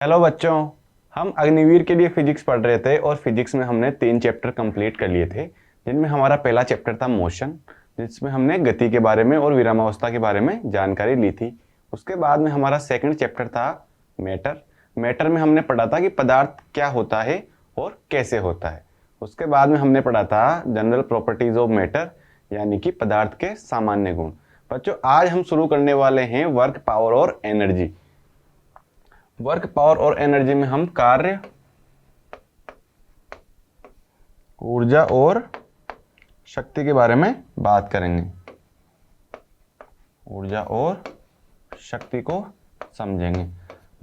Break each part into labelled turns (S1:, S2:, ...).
S1: Hello बच्चों। हम अग्निवीर के लिए फिजिक्स पढ़ रहे थे और फिजिक्स में हमने 3 चैप्टर कंप्लीट कर लिए थे, जिनमें हमारा पहला चैप्टर था मोशन, जिसमें हमने गति के बारे में और विरामावस्था के बारे में जानकारी ली थी। उसके बाद में हमारा सेकंड चैप्टर था मैटर। मैटर में हमने पढ़ा था कि पदार्थ क्या होता है और कैसे होता है। उसके बाद में हमने पढ़ा था जनरल प्रॉपर्टीज ऑफ मैटर, यानी कि पदार्थ के सामान्य गुण। बच्चों, आज हम शुरू करने वाले हैं वर्क, पावर और एनर्जी। वर्क, पावर और एनर्जी में हम कार्य, ऊर्जा और शक्ति के बारे में बात करेंगे। ऊर्जा और शक्ति को समझेंगे।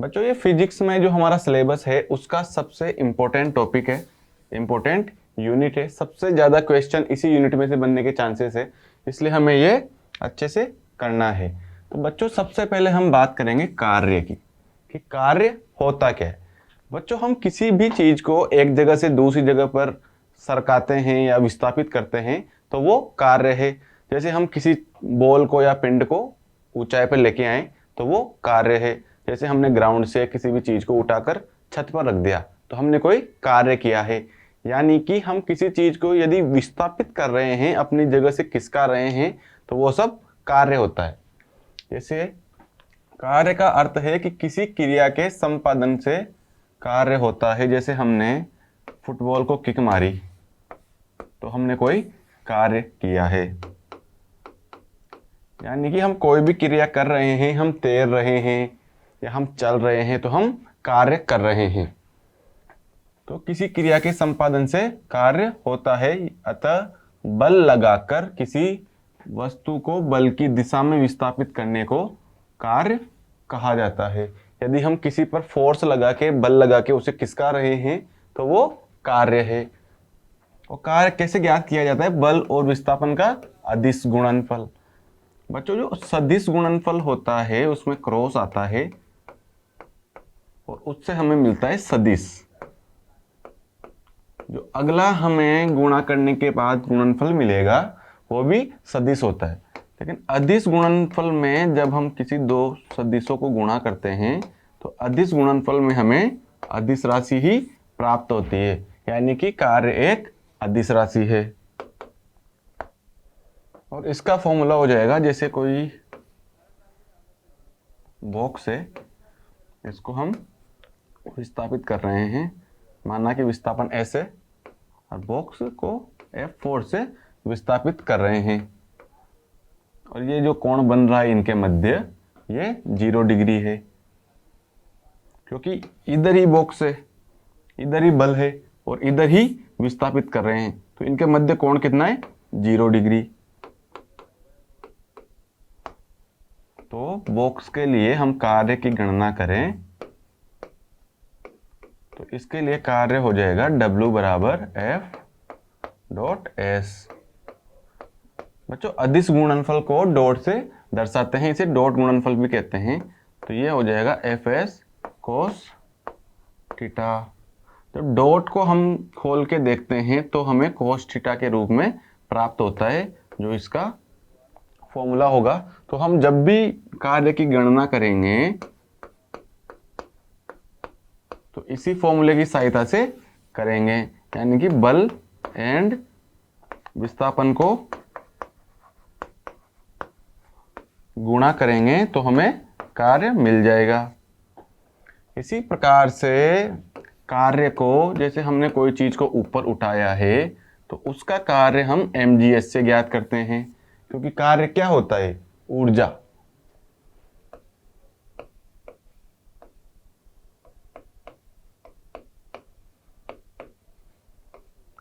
S1: बच्चों, ये फिजिक्स में जो हमारा सिलेबस है उसका सबसे इंपॉर्टेंट टॉपिक है, इंपॉर्टेंट यूनिट है। सबसे ज़्यादा क्वेश्चन इसी यूनिट में से बनने के चांसेस है, इसलिए हमें ये अच्छे से करना है। तो बच्चों, सबसे पहले हम बात करेंगे कार्य की, कि कार्य होता क्या है। बच्चों, हम किसी भी चीज को एक जगह से दूसरी जगह पर सरकाते हैं या विस्थापित करते हैं तो वो कार्य है। जैसे हम किसी बॉल को या पिंड को ऊंचाई पर लेके आए तो वो कार्य है। जैसे हमने ग्राउंड से किसी भी चीज को उठाकर छत पर रख दिया तो हमने कोई कार्य किया है। यानी कि हम किसी चीज को यदि विस्थापित कर रहे हैं, अपनी जगह से खिसका रहे हैं, तो वो सब कार्य होता है। जैसे कार्य का अर्थ है कि किसी क्रिया के संपादन से कार्य होता है। जैसे हमने फुटबॉल को किक मारी तो हमने कोई कार्य किया है। यानी कि हम कोई भी क्रिया कर रहे हैं, हम तैर रहे हैं या हम चल रहे हैं, तो हम कार्य कर रहे हैं। तो किसी क्रिया के संपादन से कार्य होता है। अतः बल लगाकर किसी वस्तु को बल की दिशा में विस्थापित करने को कार्य कहा जाता है। यदि हम किसी पर फोर्स लगा के, बल लगा के उसे खिसका रहे हैं तो वो कार्य है। और कार्य कैसे ज्ञात किया जाता है? बल और विस्थापन का अदिश गुणनफल। बच्चों, जो सदिश गुणनफल होता है उसमें क्रॉस आता है और उससे हमें मिलता है सदिश। जो अगला हमें गुणा करने के बाद गुणनफल मिलेगा वो भी सदिश होता है। लेकिन अदिश गुणनफल में जब हम किसी दो सदिशों को गुणा करते हैं तो अदिश गुणनफल में हमें अदिश राशि ही प्राप्त होती है। यानी कि कार्य एक अदिश राशि है। और इसका फॉर्मूला हो जाएगा, जैसे कोई बॉक्स है, इसको हम विस्थापित कर रहे हैं, माना कि विस्थापन S है, और बॉक्स को F4 से विस्थापित कर रहे हैं। और ये जो कोण बन रहा है इनके मध्य, ये 0 डिग्री है, क्योंकि इधर ही बॉक्स है, इधर ही बल है और इधर ही विस्थापित कर रहे हैं। तो इनके मध्य कोण कितना है? 0 डिग्री। तो बॉक्स के लिए हम कार्य की गणना करें तो इसके लिए कार्य हो जाएगा W बराबर F डॉट S। बच्चों, अदिश गुणनफल को डॉट से दर्शाते हैं, इसे डॉट गुणनफल भी कहते हैं। तो ये हो जाएगा FS cos थीटा। जब डॉट को हम खोल के देखते हैं तो हमें cos थीटा के रूप में प्राप्त होता है, जो इसका फॉर्मूला होगा। तो हम जब भी कार्य की गणना करेंगे तो इसी फॉर्मूले की सहायता से करेंगे। यानी कि बल एंड विस्थापन को गुणा करेंगे तो हमें कार्य मिल जाएगा। इसी प्रकार से कार्य को, जैसे हमने कोई चीज को ऊपर उठाया है तो उसका कार्य हम mgs से ज्ञात करते हैं, क्योंकि कार्य क्या होता है? ऊर्जा।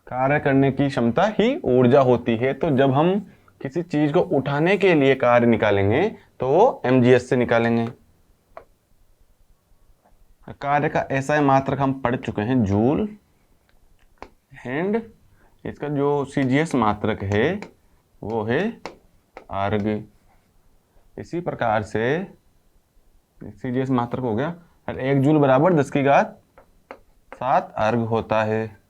S1: कार्य करने की क्षमता ही ऊर्जा होती है। तो जब हम किसी चीज को उठाने के लिए कार्य निकालेंगे तो वो mgs से निकालेंगे। कार्य का ऐसा मात्रक हम पढ़ चुके हैं, जूल, एंड इसका जो CGS मात्रक है वो है अर्ग। इसी प्रकार से CGS मात्रक हो गया, और 1 जूल बराबर 10⁻7 अर्ग होता है।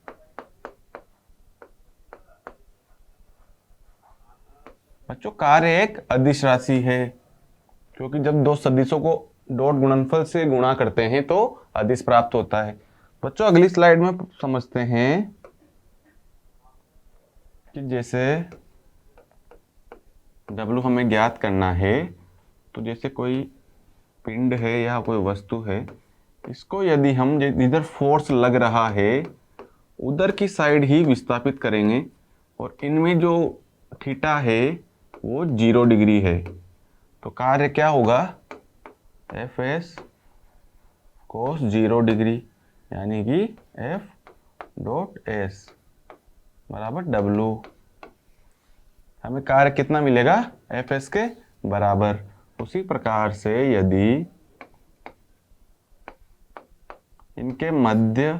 S1: बच्चों, कार्य एक अदिश राशि है, क्योंकि जब दो सदिशों को डॉट गुणनफल से गुणा करते हैं तो अदिश प्राप्त होता है। बच्चों अगली स्लाइड में समझते हैं कि जैसे W हमें ज्ञात करना है, तो जैसे कोई पिंड है या कोई वस्तु है, इसको यदि हम इधर फोर्स लग रहा है उधर की साइड ही विस्थापित करेंगे और इनमें जो थीटा है वो 0 डिग्री है, तो कार्य क्या होगा, एफ एस कोस 0 डिग्री, यानी कि एफ डॉट एस बराबर डब्लू। हमें कार्य कितना मिलेगा, एफ एस के बराबर। उसी प्रकार से यदि इनके मध्य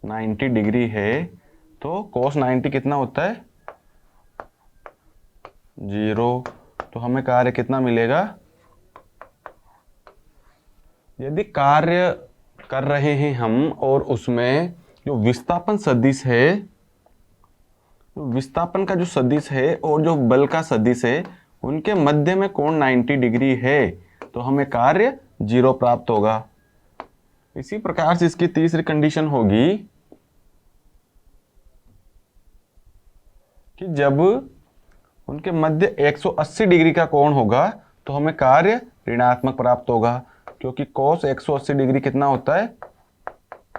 S1: 90 डिग्री है तो कोस 90 कितना होता है, 0, तो हमें कार्य कितना मिलेगा। यदि कार्य कर रहे हैं हम और उसमें जो विस्थापन सदिश है, विस्थापन का जो सदिश है और जो बल का सदिश है उनके मध्य में कोण 90 डिग्री है, तो हमें कार्य 0 प्राप्त होगा। इसी प्रकार से इसकी तीसरी कंडीशन होगी कि जब उनके मध्य 180 डिग्री का कोण होगा तो हमें कार्य ऋणात्मक प्राप्त होगा, क्योंकि कोस 180 डिग्री कितना होता है,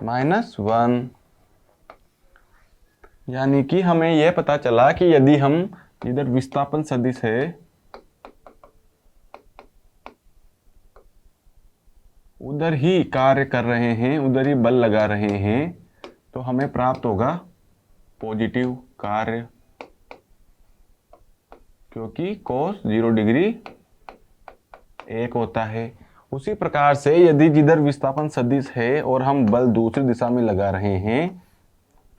S1: -1। यानी कि हमें यह पता चला कि यदि हम इधर विस्थापन सदिश है उधर ही कार्य कर रहे हैं, उधर ही बल लगा रहे हैं, तो हमें प्राप्त होगा पॉजिटिव कार्य, क्योंकि कोस 0 डिग्री 1 होता है। उसी प्रकार से यदि जिधर विस्थापन सदिश है और हम बल दूसरी दिशा में लगा रहे हैं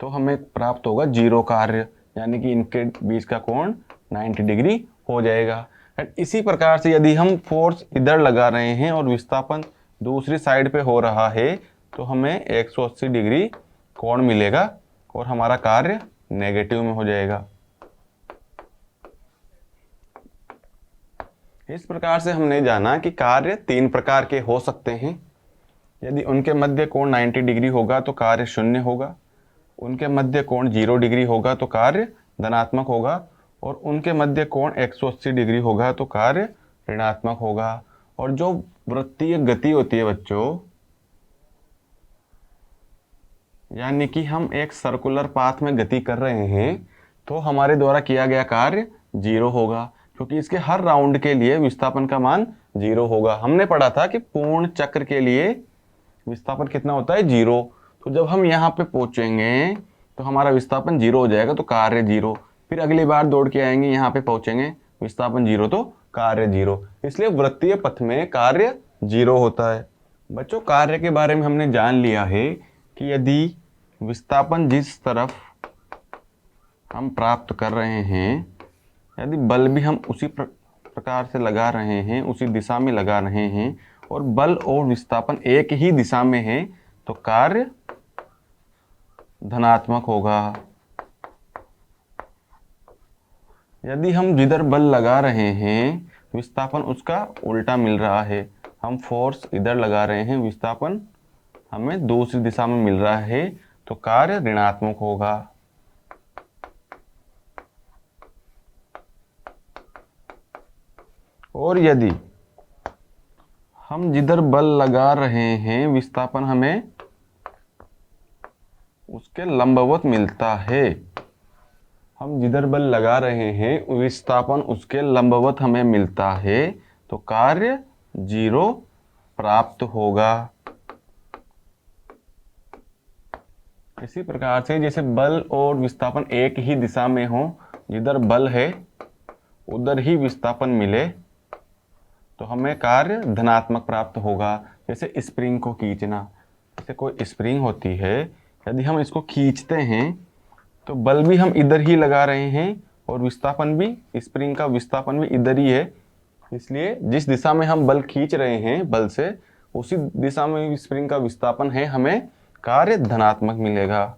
S1: तो हमें प्राप्त होगा 0 कार्य, यानी कि इनके बीच का कोण 90 डिग्री हो जाएगा। इसी प्रकार से यदि हम फोर्स इधर लगा रहे हैं और विस्थापन दूसरी साइड पे हो रहा है तो हमें 180 डिग्री कोण मिलेगा और हमारा कार्य नेगेटिव में हो जाएगा। इस प्रकार से हमने जाना कि कार्य 3 प्रकार के हो सकते हैं। यदि उनके मध्य कोण 90 डिग्री होगा तो कार्य 0 होगा, उनके मध्य कोण 0 डिग्री होगा तो कार्य धनात्मक होगा, और उनके मध्य कोण 180 डिग्री होगा तो कार्य ऋणात्मक होगा। और जो वृत्तीय गति होती है बच्चों, यानी कि हम एक सर्कुलर पाथ में गति कर रहे हैं तो हमारे द्वारा किया गया कार्य 0 होगा, क्योंकि इसके हर राउंड के लिए विस्थापन का मान 0 होगा। हमने पढ़ा था कि पूर्ण चक्र के लिए विस्थापन कितना होता है, 0। तो जब हम यहाँ पे पहुंचेंगे तो हमारा विस्थापन 0 हो जाएगा, तो कार्य 0। फिर अगली बार दौड़ के आएंगे, यहाँ पे पहुंचेंगे, विस्थापन 0 तो कार्य 0। इसलिए वृत्तीय पथ में कार्य 0 होता है। बच्चों कार्य के बारे में हमने जान लिया है कि यदि विस्थापन जिस तरफ हम प्राप्त कर रहे हैं, यदि बल भी हम उसी प्रकार से लगा रहे हैं, उसी दिशा में लगा रहे हैं, और बल और विस्थापन एक ही दिशा में है, तो कार्य धनात्मक होगा। यदि हम जिधर बल लगा रहे हैं विस्थापन उसका उल्टा मिल रहा है, हम फोर्स इधर लगा रहे हैं, विस्थापन हमें दूसरी दिशा में मिल रहा है, तो कार्य ऋणात्मक होगा। और यदि हम जिधर बल लगा रहे हैं विस्थापन हमें उसके लंबवत मिलता है, हम जिधर बल लगा रहे हैं विस्थापन उसके लंबवत हमें मिलता है, तो कार्य 0 प्राप्त होगा। इसी प्रकार से जैसे बल और विस्थापन एक ही दिशा में हो, जिधर बल है उधर ही विस्थापन मिले, तो हमें कार्य धनात्मक प्राप्त होगा। जैसे स्प्रिंग को खींचना, जैसे कोई स्प्रिंग होती है, यदि हम इसको खींचते हैं तो बल भी हम इधर ही लगा रहे हैं और विस्थापन भी, स्प्रिंग का विस्थापन भी इधर ही है, इसलिए जिस दिशा में हम बल खींच रहे हैं बल से, उसी दिशा में स्प्रिंग का विस्थापन है, हमें कार्य धनात्मक मिलेगा।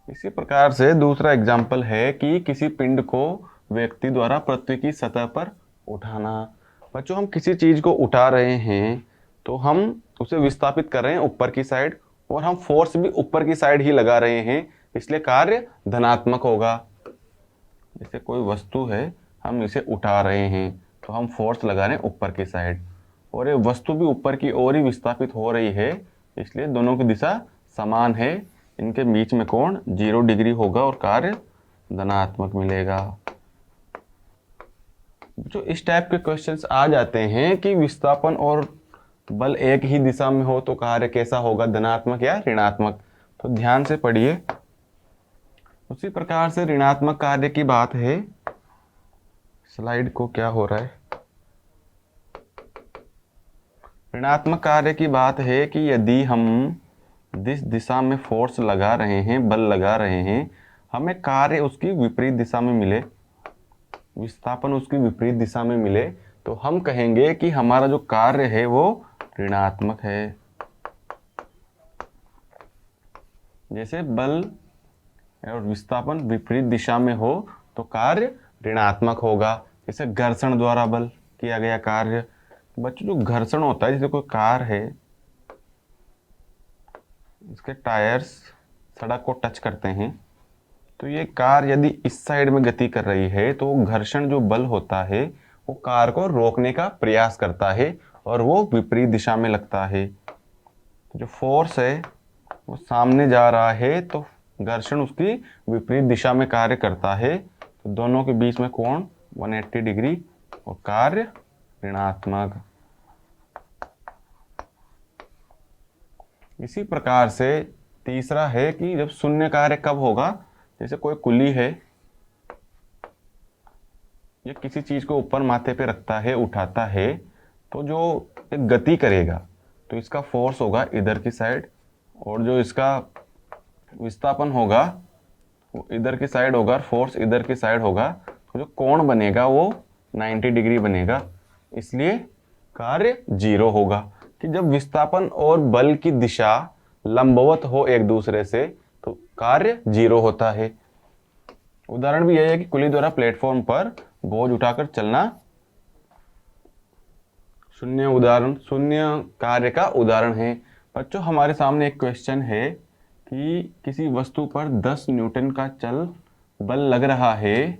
S1: इसी प्रकार से दूसरा एग्जाम्पल है कि किसी पिंड को व्यक्ति द्वारा पृथ्वी की सतह पर उठाना। बच्चों हम किसी चीज को उठा रहे हैं तो हम उसे विस्थापित कर रहे हैं ऊपर की साइड, और हम फोर्स भी ऊपर की साइड ही लगा रहे हैं, इसलिए कार्य धनात्मक होगा। जैसे कोई वस्तु है, हम इसे उठा रहे हैं तो हम फोर्स लगा रहे हैं ऊपर की साइड, और ये वस्तु भी ऊपर की ओर ही विस्थापित हो रही है, इसलिए दोनों की दिशा समान है। इनके बीच में कोण 0 डिग्री होगा और कार्य धनात्मक मिलेगा। जो इस टाइप के क्वेश्चंस आ जाते हैं कि विस्थापन और बल एक ही दिशा में हो तो कार्य कैसा होगा, धनात्मक या ऋणात्मक, तो ध्यान से पढ़िए। उसी प्रकार से ऋणात्मक कार्य की बात है। स्लाइड को क्या हो रहा है। ऋणात्मक कार्य की बात है कि यदि हम जिस दिशा में फोर्स लगा रहे हैं, बल लगा रहे हैं, हमें कार्य उसकी विपरीत दिशा में मिले, विस्थापन उसकी विपरीत दिशा में मिले, तो हम कहेंगे कि हमारा जो कार्य है वो ऋणात्मक है। जैसे बल और विस्थापन विपरीत दिशा में हो तो कार्य ऋणात्मक होगा। जैसे घर्षण द्वारा बल किया गया कार्य। बच्चों जो घर्षण होता है, जैसे कोई कार है, इसके टायर्स सड़क को टच करते हैं, तो ये कार यदि इस साइड में गति कर रही है तो घर्षण जो बल होता है वो कार को रोकने का प्रयास करता है और वो विपरीत दिशा में लगता है। तो जो फोर्स है वो सामने जा रहा है तो घर्षण उसकी विपरीत दिशा में कार्य करता है, तो दोनों के बीच में कोण 180 डिग्री और कार्य ऋणात्मक। इसी प्रकार से तीसरा है कि जब शून्य कार्य कब होगा। जैसे कोई कुली है, ये किसी चीज को ऊपर माथे पे रखता है, उठाता है, तो जो एक गति करेगा तो इसका फोर्स होगा इधर की साइड, और जो इसका विस्थापन होगा वो इधर की साइड होगा और फोर्स इधर की साइड होगा, तो जो कोण बनेगा वो 90 डिग्री बनेगा, इसलिए कार्य 0 होगा। कि जब विस्थापन और बल की दिशा लंबवत हो एक दूसरे से तो कार्य 0 होता है। उदाहरण भी यह है कि कुली द्वारा प्लेटफॉर्म पर बोझ उठाकर चलना शून्य कार्य का उदाहरण है। बच्चों हमारे सामने एक क्वेश्चन है कि किसी वस्तु पर 10 न्यूटन का चल बल लग रहा है,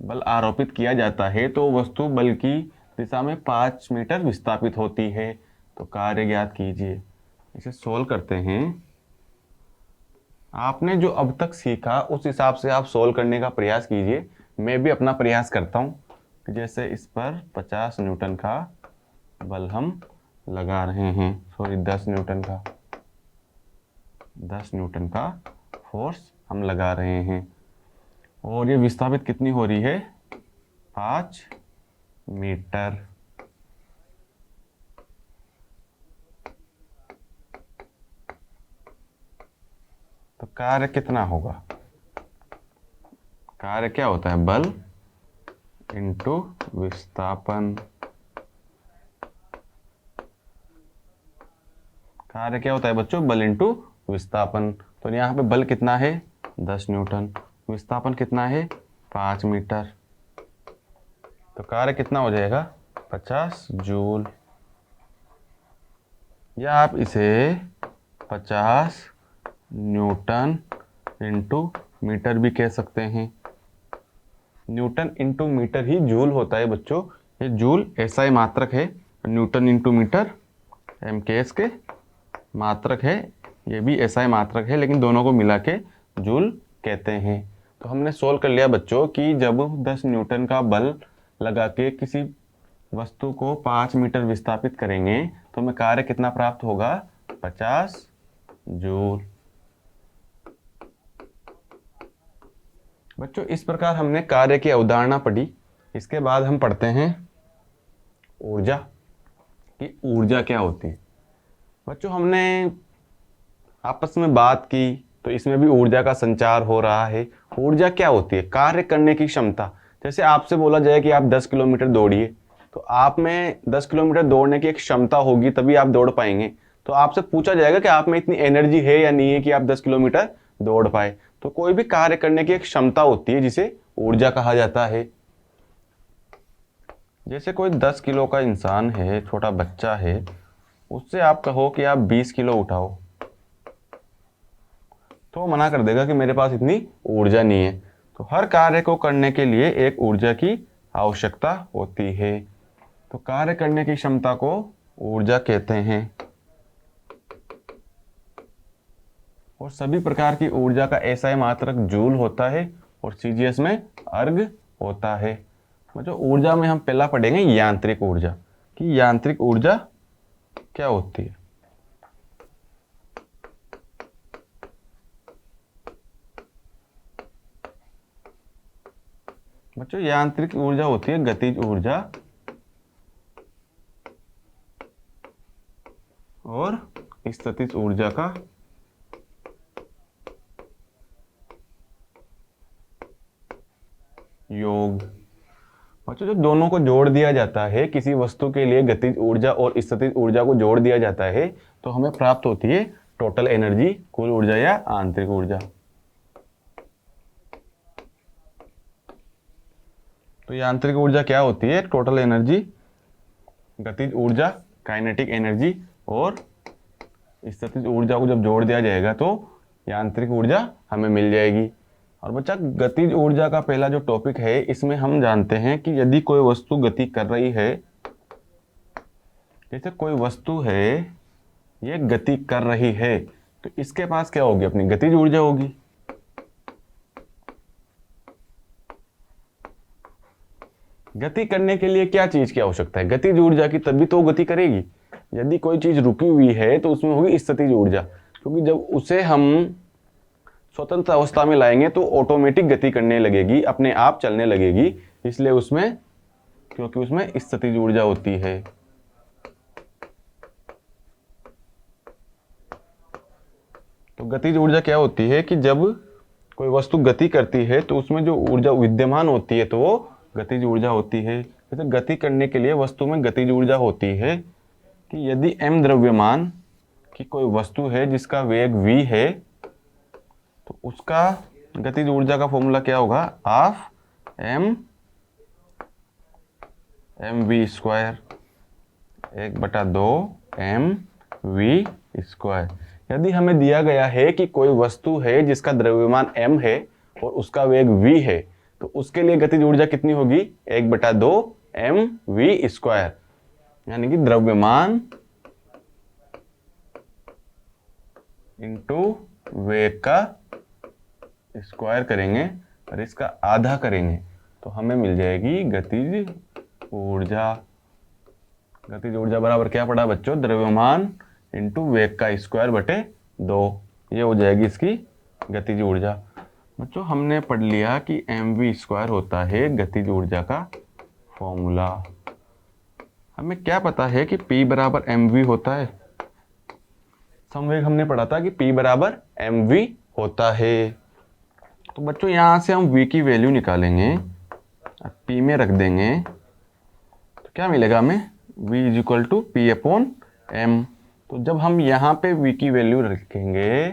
S1: बल आरोपित किया जाता है, तो वस्तु बल की दिशा में 5 मीटर विस्थापित होती है, तो कार्य ज्ञात कीजिए। इसे सोल्व करते हैं। आपने जो अब तक सीखा उस हिसाब से आप सोल्व करने का प्रयास कीजिए। मैं भी अपना प्रयास करता हूँ। जैसे इस पर 50 न्यूटन का बल हम लगा रहे हैं, सॉरी 10 न्यूटन का फोर्स हम लगा रहे हैं, और ये विस्थापित कितनी हो रही है, 5 मीटर। तो कार्य कितना होगा। कार्य क्या होता है, बल इंटू विस्थापन। कार्य क्या होता है बच्चों, बल इंटू विस्थापन। तो यहाँ पे बल कितना है, 10 न्यूटन, विस्थापन कितना है, 5 मीटर, तो कार्य कितना हो जाएगा, 50 जूल। या आप इसे 50 न्यूटन इंटू मीटर भी कह सकते हैं। न्यूटन इंटू मीटर ही जूल होता है बच्चों। ये जूल एसआई मात्रक है, न्यूटन इंटू मीटर एमकेएस के मात्रक है, ये भी एसआई मात्रक है, लेकिन दोनों को मिला के जूल कहते हैं। तो हमने सोल्व कर लिया बच्चों कि जब 10 न्यूटन का बल लगा के किसी वस्तु को 5 मीटर विस्थापित करेंगे तो हमें कार्य कितना प्राप्त होगा, 50 जूल। बच्चों इस प्रकार हमने कार्य की अवधारणा पढ़ी। इसके बाद हम पढ़ते हैं ऊर्जा, कि ऊर्जा क्या होती है। बच्चों हमने आपस में बात की तो इसमें भी ऊर्जा का संचार हो रहा है। ऊर्जा क्या होती है, कार्य करने की क्षमता। जैसे आपसे बोला जाए कि आप 10 किलोमीटर दौड़िए, तो आप में 10 किलोमीटर दौड़ने की एक क्षमता होगी, तभी आप दौड़ पाएंगे। तो आपसे पूछा जाएगा कि आप में इतनी एनर्जी है या नहीं है कि आप 10 किलोमीटर दौड़ पाए। तो कोई भी कार्य करने की एक क्षमता होती है जिसे ऊर्जा कहा जाता है। जैसे कोई 10 किलो का इंसान है, छोटा बच्चा है, उससे आप कहो कि आप 20 किलो उठाओ, तो वो मना कर देगा कि मेरे पास इतनी ऊर्जा नहीं है। तो हर कार्य को करने के लिए एक ऊर्जा की आवश्यकता होती है। तो कार्य करने की क्षमता को ऊर्जा कहते हैं। और सभी प्रकार की ऊर्जा का एसआई मात्रक जूल होता है और सीजीएस में अर्ग होता है। जो ऊर्जा में हम पहला पढ़ेंगे यांत्रिक ऊर्जा, कि यांत्रिक ऊर्जा क्या होती है। बच्चों यांत्रिक ऊर्जा होती है गतिज ऊर्जा और स्थितिज ऊर्जा का योग। बच्चों जब दोनों को जोड़ दिया जाता है, किसी वस्तु के लिए गतिज ऊर्जा और स्थितिज ऊर्जा को जोड़ दिया जाता है, तो हमें प्राप्त होती है टोटल एनर्जी, कुल ऊर्जा या आंतरिक ऊर्जा। तो यांत्रिक ऊर्जा क्या होती है? टोटल एनर्जी, गतिज ऊर्जा काइनेटिक एनर्जी और स्थितिज ऊर्जा को जब जोड़ दिया जाएगा तो यांत्रिक ऊर्जा हमें मिल जाएगी। और बच्चा गतिज ऊर्जा का पहला जो टॉपिक है, इसमें हम जानते हैं कि यदि कोई वस्तु गति कर रही है, जैसे कोई वस्तु है ये गति कर रही है, तो इसके पास क्या होगी? अपनी गतिज ऊर्जा होगी। गति करने के लिए क्या चीज की आवश्यकता है? गतिज ऊर्जा की, तभी तो गति करेगी। यदि कोई चीज रुकी हुई है तो उसमें होगी स्थितिज ऊर्जा, क्योंकि जब उसे हम स्वतंत्र अवस्था में लाएंगे तो ऑटोमेटिक गति करने लगेगी, अपने आप चलने लगेगी, इसलिए उसमें, क्योंकि उसमें स्थितिज ऊर्जा होती है। तो गतिज ऊर्जा क्या होती है कि जब कोई वस्तु गति करती है तो उसमें जो ऊर्जा विद्यमान होती है तो वो गतिज ऊर्जा होती है। जैसे गति करने के लिए वस्तु में गतिज ऊर्जा होती है कि यदि m द्रव्यमान की कोई वस्तु है जिसका वेग v है, तो उसका गतिज ऊर्जा का फॉर्मूला क्या होगा? Half mv square 1/2 mv square. यदि हमें दिया गया है कि कोई वस्तु है जिसका द्रव्यमान m है और उसका वेग v है, तो उसके लिए गतिज ऊर्जा कितनी होगी? 1/2 mv स्क्वायर, यानी कि द्रव्यमान इंटू वेग का स्क्वायर करेंगे और इसका आधा करेंगे तो हमें मिल जाएगी गतिज ऊर्जा। गतिज ऊर्जा बराबर क्या पड़ा बच्चों? द्रव्यमान इंटू वेग का स्क्वायर बटे 2, ये हो जाएगी इसकी गतिज ऊर्जा। बच्चों हमने पढ़ लिया कि mv स्क्वायर होता है गतिज ऊर्जा का फॉर्मूला। हमें क्या पता है कि P बराबर mv होता है? संवेग हमने पढ़ा था कि P बराबर mv होता है। तो बच्चों यहां से हम v की वैल्यू निकालेंगे, P में रख देंगे, तो क्या मिलेगा हमें? v is equal to P upon m। तो जब हम यहां पे v की वैल्यू रखेंगे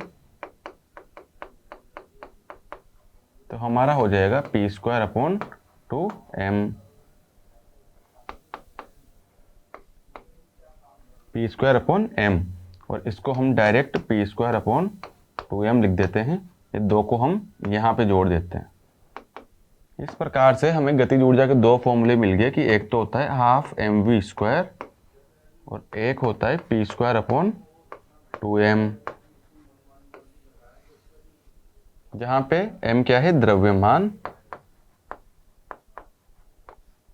S1: तो हमारा हो जाएगा P square upon 2m। P square upon m, और इसको हम direct P square upon 2m लिख देते हैं। ये दो को हम यहाँ पे जोड़ देते हैं। इस प्रकार से हमें गतिज ऊर्जा के दो फॉर्मूले मिल गए कि एक तो होता है हाफ mv स्क्वायर और एक होता है P स्क्वायर अपॉन 2m, जहां पे m क्या है? द्रव्यमान,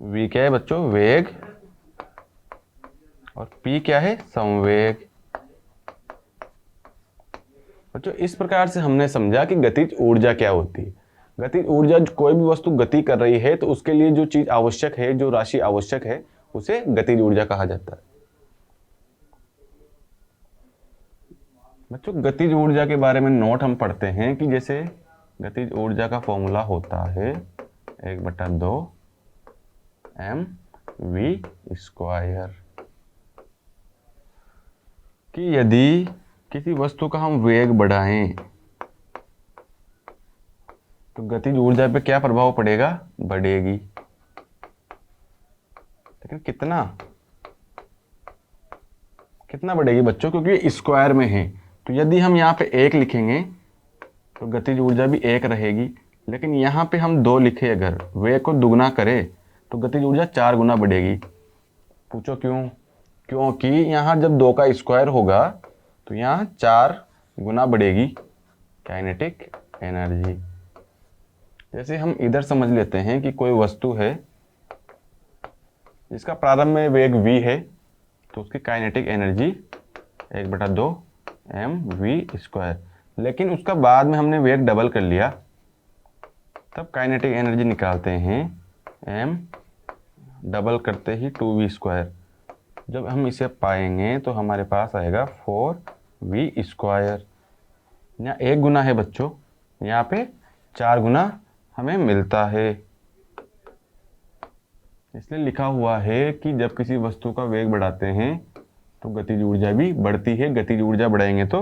S1: v क्या है बच्चों? वेग, और P क्या है? संवेग। बच्चों इस प्रकार से हमने समझा कि गतिज ऊर्जा क्या होती है। गतिज ऊर्जा, कोई भी वस्तु गति कर रही है तो उसके लिए जो चीज आवश्यक है, जो राशि आवश्यक है, उसे गतिज ऊर्जा कहा जाता है। बच्चों गतिज ऊर्जा के बारे में नोट हम पढ़ते हैं कि जैसे गतिज ऊर्जा का फॉर्मूला होता है 1/2 mv स्क्वायर, कि यदि किसी वस्तु का हम वेग बढ़ाएं तो गतिज ऊर्जा पे क्या प्रभाव पड़ेगा, बढ़ेगी। लेकिन कितना कितना बढ़ेगी बच्चों, क्योंकि ये स्क्वायर में है। तो यदि हम यहाँ पे 1 लिखेंगे तो गतिज ऊर्जा भी 1 रहेगी। लेकिन यहाँ पे हम 2 लिखे, अगर वेग को दुगना करें तो गतिज ऊर्जा 4 गुना बढ़ेगी। पूछो क्यों? क्योंकि यहाँ जब 2 का स्क्वायर होगा तो यहाँ 4 गुना बढ़ेगी काइनेटिक एनर्जी। जैसे हम इधर समझ लेते हैं कि कोई वस्तु है जिसका प्रारंभ में वेग v है, तो उसकी काइनेटिक एनर्जी 1/2 mv²। लेकिन उसका बाद में हमने वेग डबल कर लिया, तब काइनेटिक एनर्जी निकालते हैं m डबल करते ही 2v²। जब हम इसे पाएंगे तो हमारे पास आएगा 4v²। यहाँ 1 गुना है बच्चों, यहाँ पे 4 गुना हमें मिलता है। इसलिए लिखा हुआ है कि जब किसी वस्तु का वेग बढ़ाते हैं तो गतिज ऊर्जा भी बढ़ती है। गतिज ऊर्जा बढ़ाएंगे तो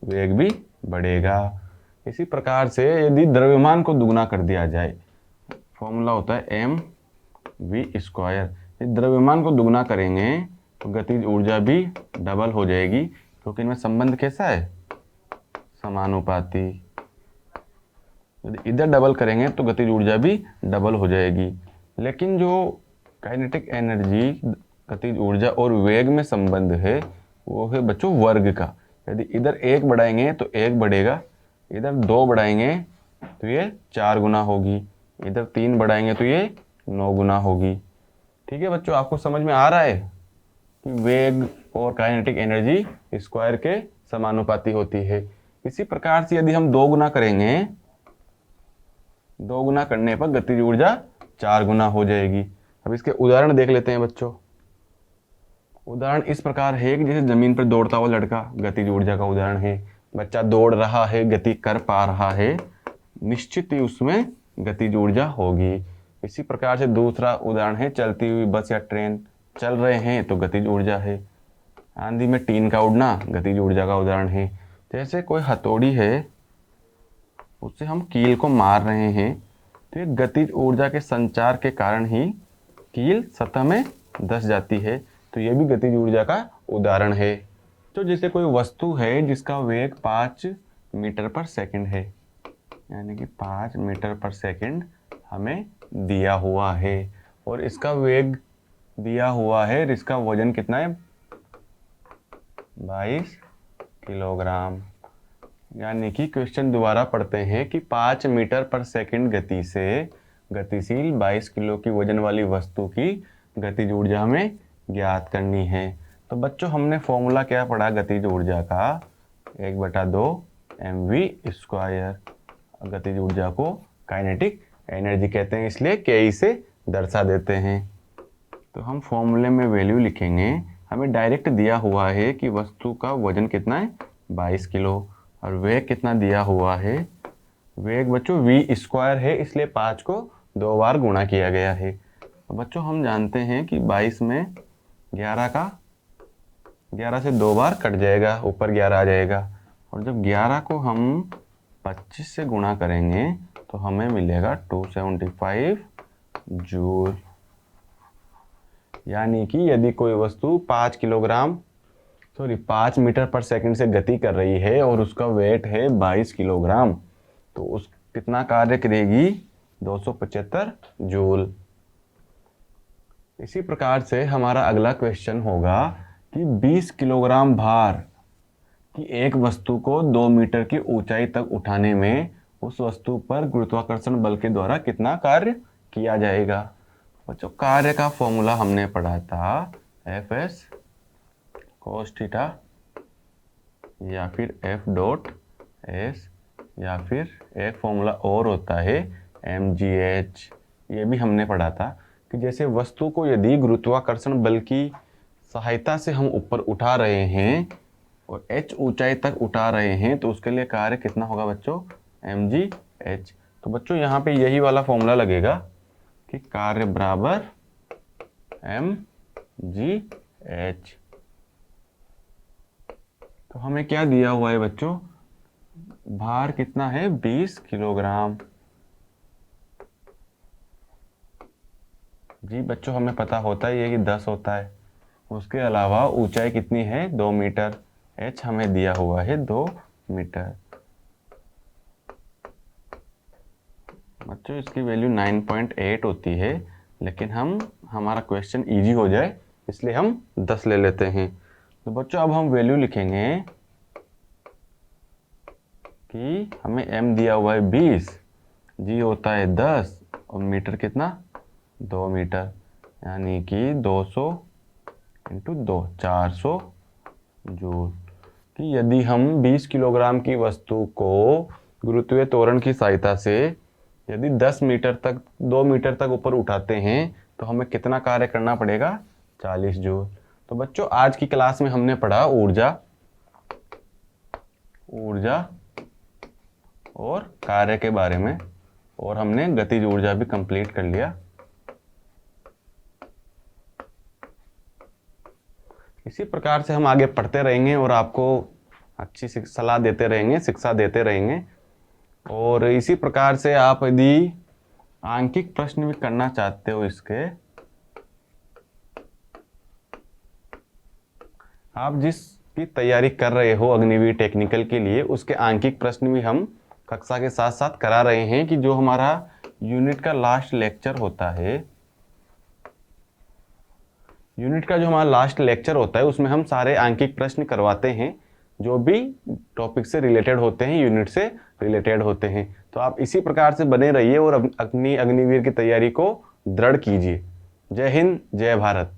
S1: वेग भी बढ़ेगा। इसी प्रकार से यदि द्रव्यमान को दुगना कर दिया जाए, फॉर्मूला होता है mv²। यदि द्रव्यमान को दुगना करेंगे तो गतिज ऊर्जा भी डबल हो जाएगी, क्योंकि इनमें संबंध कैसा है, समानुपाती। यदि इधर डबल करेंगे तो गतिज ऊर्जा भी डबल हो जाएगी। लेकिन जो काइनेटिक एनर्जी, गतिज ऊर्जा और वेग में संबंध है, वो है बच्चों वर्ग का। यदि इधर 1 बढ़ाएंगे तो 1 बढ़ेगा, इधर 2 बढ़ाएंगे तो ये 4 गुना होगी, इधर 3 बढ़ाएंगे तो ये 9 गुना होगी। ठीक है बच्चों, आपको समझ में आ रहा है कि वेग और काइनेटिक एनर्जी स्क्वायर के समानुपाती होती है। इसी प्रकार से यदि हम 2 गुना करेंगे, 2 गुना करने पर गतिज ऊर्जा 4 गुना हो जाएगी। अब इसके उदाहरण देख लेते हैं बच्चों। उदाहरण इस प्रकार है कि जैसे जमीन पर दौड़ता हुआ लड़का गतिज ऊर्जा का उदाहरण है। बच्चा दौड़ रहा है, गति कर पा रहा है, निश्चित ही उसमें गतिज ऊर्जा होगी। इसी प्रकार से दूसरा उदाहरण है चलती हुई बस या ट्रेन, चल रहे हैं तो गतिज ऊर्जा है। आंधी में टीन का उड़ना गतिज ऊर्जा का उदाहरण है। जैसे कोई हथौड़ी है, उससे हम कील को मार रहे हैं, तो ये गतिज ऊर्जा के संचार के कारण ही कील सतह में धंस जाती है। तो ये भी गतिज ऊर्जा का उदाहरण है। तो जैसे कोई वस्तु है जिसका वेग 5 मीटर पर सेकंड है, यानी कि 5 मीटर पर सेकंड हमें दिया हुआ है, और इसका वेग दिया हुआ है, और इसका वजन कितना है, 22 किलोग्राम। यानी कि क्वेश्चन दोबारा पढ़ते हैं कि 5 मीटर पर सेकंड गति से गतिशील 22 किलो की वजन वाली वस्तु की गतिज ऊर्जा हमें ज्ञात करनी है। तो बच्चों हमने फॉर्मूला क्या पढ़ा गतिज ऊर्जा का, 1/2 mv²। गतिज ऊर्जा को काइनेटिक एनर्जी कहते हैं, इसलिए के से दर्शा देते हैं। तो हम फॉर्मूले में वैल्यू लिखेंगे। हमें डायरेक्ट दिया हुआ है कि वस्तु का वजन कितना है, 22 किलो, और वेग कितना दिया हुआ है, वेग बच्चों v² है, इसलिए 5 को 2 बार गुणा किया गया है। तो बच्चों हम जानते हैं कि 22 में 11 से 2 बार कट जाएगा, ऊपर 11 आ जाएगा, और जब 11 को हम 25 से गुणा करेंगे तो हमें मिलेगा 275 जूल। यानी कि यदि कोई वस्तु 5 मीटर पर सेकंड से गति कर रही है और उसका वेट है 22 किलोग्राम, तो उस कितना कार्य करेगी, 275 जूल। इसी प्रकार से हमारा अगला क्वेश्चन होगा कि 20 किलोग्राम भार की एक वस्तु को 2 मीटर की ऊंचाई तक उठाने में उस वस्तु पर गुरुत्वाकर्षण बल के द्वारा कितना कार्य किया जाएगा। बच्चों कार्य का फॉर्मूला हमने पढ़ा था Fs cos थीटा, या फिर F.S, या फिर एक फॉर्मूला और होता है mgh। ये भी हमने पढ़ा था कि जैसे वस्तु को यदि गुरुत्वाकर्षण बल की सहायता से हम ऊपर उठा रहे हैं और h ऊंचाई तक उठा रहे हैं, तो उसके लिए कार्य कितना होगा बच्चों, mgh। तो बच्चों यहाँ पे यही वाला फॉर्मूला लगेगा कि कार्य बराबर mgh। तो हमें क्या दिया हुआ है बच्चों, भार कितना है, 20 किलोग्राम। जी बच्चों हमें पता होता है ये कि 10 होता है। उसके अलावा ऊंचाई कितनी है 2 मीटर, h हमें दिया हुआ है 2 मीटर। बच्चों इसकी वैल्यू 9.8 होती है, लेकिन हमारा क्वेश्चन इजी हो जाए इसलिए हम 10 ले लेते हैं। तो बच्चों अब हम वैल्यू लिखेंगे कि हमें m दिया हुआ है 20, g होता है 10 और मीटर कितना 2 मीटर, यानी कि 200 इंटू 2 400 जूल। कि यदि हम 20 किलोग्राम की वस्तु को गुरुत्वीय त्वरण की सहायता से यदि 10 मीटर तक 2 मीटर तक ऊपर उठाते हैं तो हमें कितना कार्य करना पड़ेगा 40 जूल। तो बच्चों आज की क्लास में हमने पढ़ा ऊर्जा और कार्य के बारे में, और हमने गतिज ऊर्जा भी कंप्लीट कर लिया। इसी प्रकार से हम आगे पढ़ते रहेंगे और आपको अच्छी सलाह देते रहेंगे, शिक्षा देते रहेंगे। और इसी प्रकार से आप यदि आंकिक प्रश्न भी करना चाहते हो इसके, आप जिसकी तैयारी कर रहे हो अग्निवीर टेक्निकल के लिए, उसके आंकिक प्रश्न भी हम कक्षा के साथ साथ करा रहे हैं। कि जो हमारा यूनिट का लास्ट लेक्चर होता है, उसमें हम सारे आंकिक प्रश्न करवाते हैं जो भी टॉपिक से रिलेटेड होते हैं, यूनिट से रिलेटेड होते हैं। तो आप इसी प्रकार से बने रहिए और अपनी अग्निवीर की तैयारी को दृढ़ कीजिए। जय हिंद, जय भारत।